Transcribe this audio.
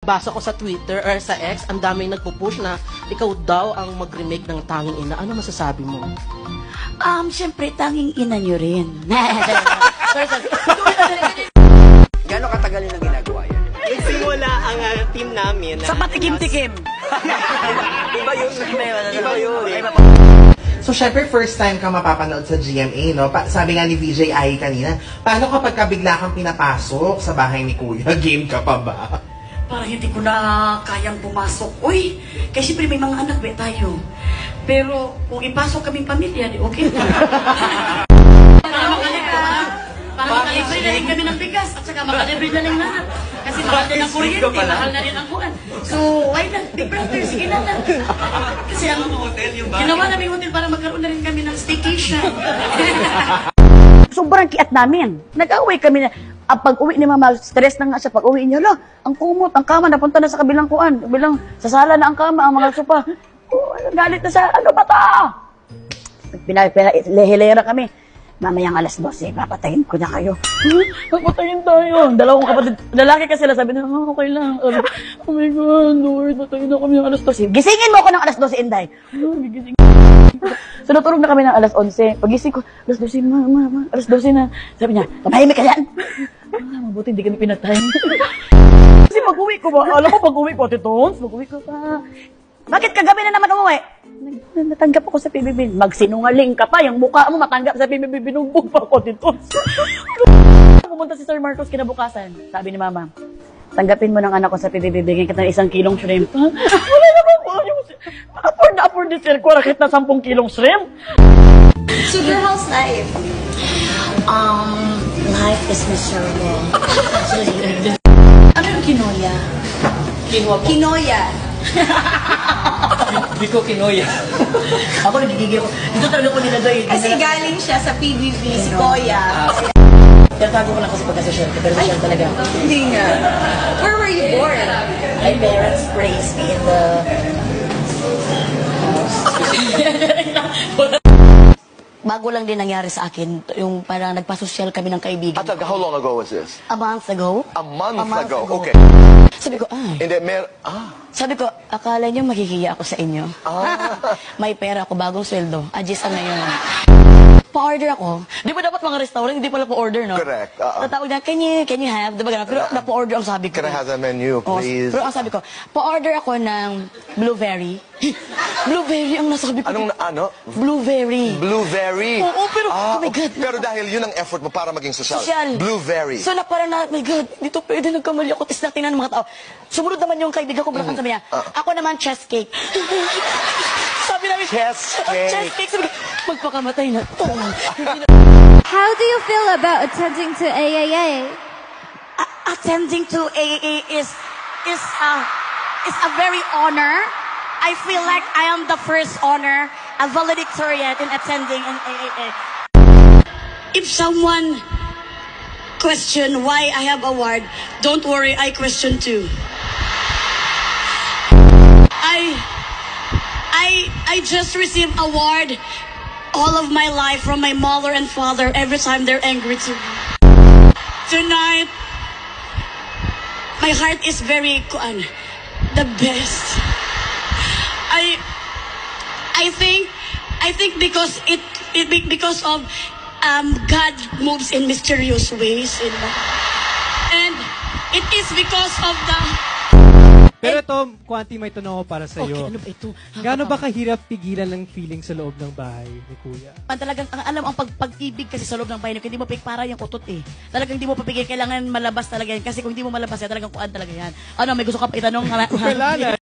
Basa ko sa Twitter or sa X, ang daming nagpo-push na ikaw daw ang mag-remake ng Tanging Ina. Ano masasabi mo? Siyempre, Tanging Ina nyo rin. Sorry. Gano'ng katagal yun ang ginagawa yan? Nagsimula ang team namin. Sa patikim-tikim. Iba yun. Iba yun. So, syempre, first time ka mapapanood sa GMA, no? Sabi nga ni VJ Ai kanina, paano kapag bigla kang pinapasok sa bahay ni Kuya? Game ka pa ba? Parang hindi ko na kayang pumasok. Uy, kasi siyempre may mga anak ba tayo. Pero kung ipasok kaming pamilya, di okay. Para makalibre na rin kami ng bigas at saka makalibre na rin lahat. Kasi mahal na ng kuryente, mahal na rin ang kuhan. So, why not? Big brother, sige na lang. Kasi ang ginawa namin hotel para magkaroon na rin kami ng staycation. Sobrang kiat namin. Nag-away kami na. Ang pag-uwi ni Mama, stress na nga siya. Pag-uwi niya, ang kumot, ang kama, napunta na sa kabilang kuan. Kabilang, sa sala na ang kama, ang mga sopa. Galit na siya, ano ba ito? Lehilera kami. Mamayang 12:00, papatayin ko na kayo. Papatayin tayo. Dalawang kapatid, lalaki kasi sila, sabi na, okay lang. Oh my God, Lord, patayin na kami ng 12:00. Gisingin mo ako ng 12:00, Inday. Gisingin. So, natulog na kami ng 11:00. Pagising ko, 12:00, Mama, 12:00 na. Sabi niya, tumahimik ka yan. Mabuti hindi kami pinatay. Kasi pag-uwi ko ba, alam ko pag-uwi ko, Titons, pag-uwi ko pa. Bakit kagabi na naman umuwi? Natanggap ako sa PBB. Magsinungaling ka pa, yung mukha mo matanggap sa PBB, binugbog pa ako, Titons. Pumunta si Sir Marcos kinabukasan. Sabi ni Mama, tanggapin mo ng anak ko sa PBB, bigyan kita ng 1 kilong shrimp. Wala naman po yung afford ni Sir ko, rakit na 10 kilong shrimp. So, your house life? Life is miserable. Ano yung kinoya? Kinuha po. Kinoya. Hindi ko kinuya. Ako nagigigil ko. Dito talaga ko nilagay. Kasi galing siya sa PBB, si Koya. Tinatago ko lang kasi pagka-social, pero social talaga. Hindi nga. Where were you born? My parents raised me in the... Bago lang din nangyari sa akin, yung parang nagpa-social kami ng kaibigan. How long ago was this? A month ago. A month ago. Okay. Sabi ko, Hindi, Sabi ko, akala niyo mahihiya ako sa inyo. May pera ako, bagong sweldo. Adjust na yun. Pa-order ako. Di ba dapat mga restaurant, hindi pala pa-order, no? Correct. Tatawag na, can you have? Diba ganun? Pero pa-order ang sabi ko. Can I have the menu, please? Pero ang sabi ko, pa-order ako ng blueberry. Blueberry ang nasabi ko. Anong ano? Blueberry. Blueberry. Oo, pero, oh my God. Pero dahil yun ang effort mo para maging social. Blueberry. So, parang oh my God, dito pwede nagkamali ako. Tapos natingnan ng mga tao. Sumunod naman yung kaibigan ko, balakan sabi niya, ako naman, chess cake. Sabi namin, Chess cake. Chess cake. Sabi ko, magpakamatay na to. How do you feel about attending to AAA? Attending to AAA is a very honor. I feel like I am the first honor, a valedictorian in attending an AAA. If someone question why I have award, don't worry, I question too. I just received award all of my life from my mother and father every time they're angry to me. Tonight, my heart is very the best. I think because because of God moves in mysterious ways, and it is because of the. Pero ito, Kwanti, may tanong ko para sa iyo. Okay, ano ba ito? Gaano ba kahirap pigilan ng feeling sa loob ng bahay ni Kuya? Talagang, alam, ang pag-ibig kasi sa loob ng bahay, hindi mo para yung utot eh. Talagang hindi mo papigil, kailangan malabas talaga yan. Kasi kung hindi mo malabas yan, talagang kuan talaga yan. Ano, may gusto ka pa itanong? Wala na.